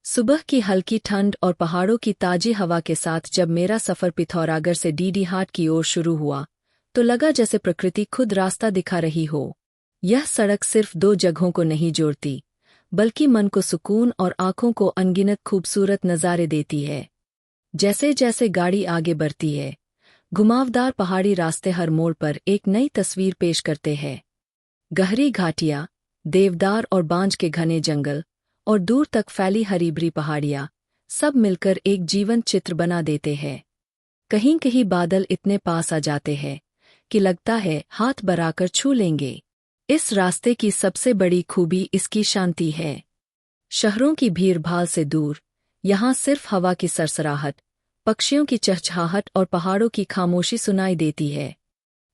सुबह की हल्की ठंड और पहाड़ों की ताजी हवा के साथ जब मेरा सफ़र पिथौरागढ़ से डीडीहाट की ओर शुरू हुआ तो लगा जैसे प्रकृति खुद रास्ता दिखा रही हो। यह सड़क सिर्फ दो जगहों को नहीं जोड़ती, बल्कि मन को सुकून और आंखों को अनगिनत खूबसूरत नज़ारे देती है। जैसे जैसे गाड़ी आगे बढ़ती है, घुमावदार पहाड़ी रास्ते हर मोड़ पर एक नई तस्वीर पेश करते हैं। गहरी घाटियाँ, देवदार और बांज के घने जंगल और दूर तक फैली हरी भरी पहाड़ियाँ सब मिलकर एक जीवंत चित्र बना देते हैं। कहीं कहीं बादल इतने पास आ जाते हैं कि लगता है हाथ बढ़ाकर छू लेंगे। इस रास्ते की सबसे बड़ी खूबी इसकी शांति है। शहरों की भीड़-भाड़ से दूर यहाँ सिर्फ हवा की सरसराहट, पक्षियों की चहचहाहट और पहाड़ों की खामोशी सुनाई देती है।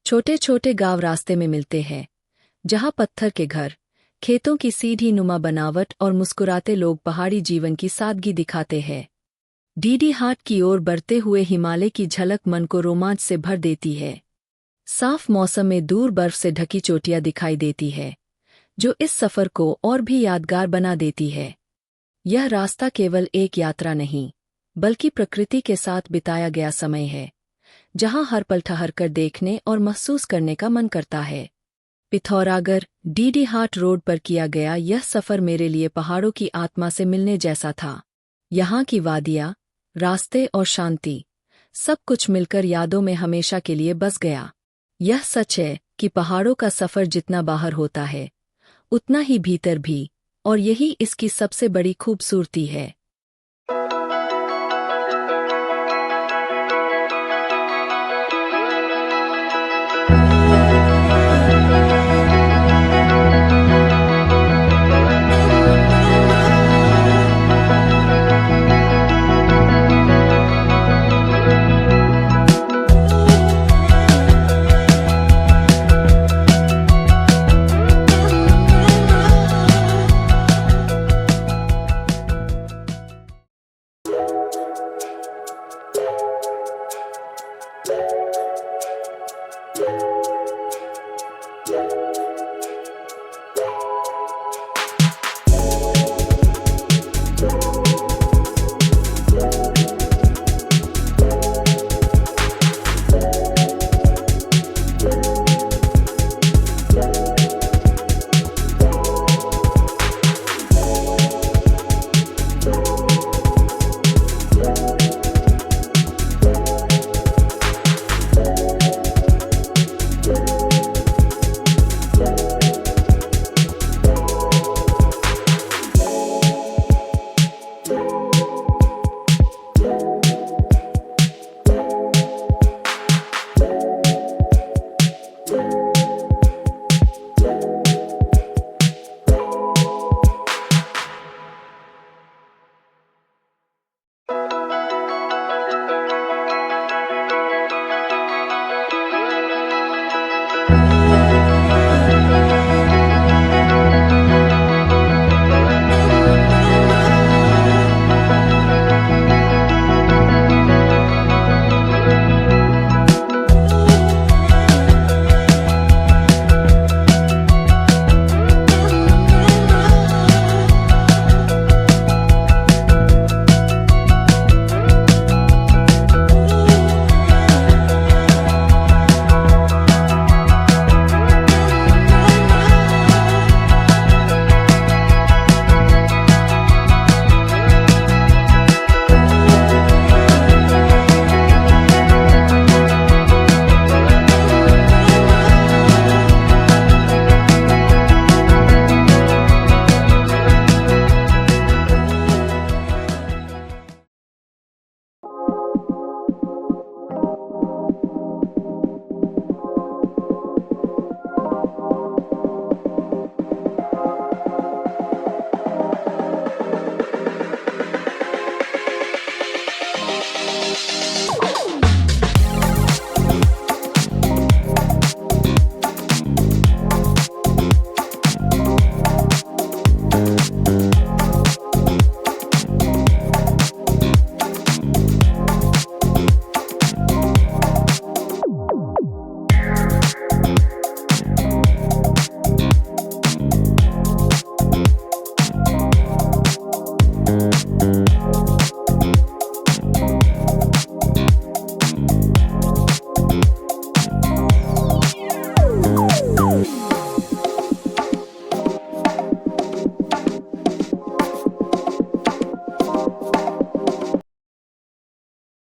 छोटे छोटे गांव रास्ते में मिलते हैं, जहाँ पत्थर के घर, खेतों की सीधी नुमा बनावट और मुस्कुराते लोग पहाड़ी जीवन की सादगी दिखाते हैं। डीडीहाट की ओर बढ़ते हुए हिमालय की झलक मन को रोमांच से भर देती है। साफ मौसम में दूर बर्फ से ढकी चोटियां दिखाई देती है, जो इस सफर को और भी यादगार बना देती है। यह रास्ता केवल एक यात्रा नहीं, बल्कि प्रकृति के साथ बिताया गया समय है, जहां हर पल ठहरकर देखने और महसूस करने का मन करता है। पिथौरागढ़ डीडीहाट रोड पर किया गया यह सफ़र मेरे लिए पहाड़ों की आत्मा से मिलने जैसा था। यहाँ की वादियाँ, रास्ते और शांति, सब कुछ मिलकर यादों में हमेशा के लिए बस गया। यह सच है कि पहाड़ों का सफ़र जितना बाहर होता है, उतना ही भीतर भी, और यही इसकी सबसे बड़ी खूबसूरती है। है।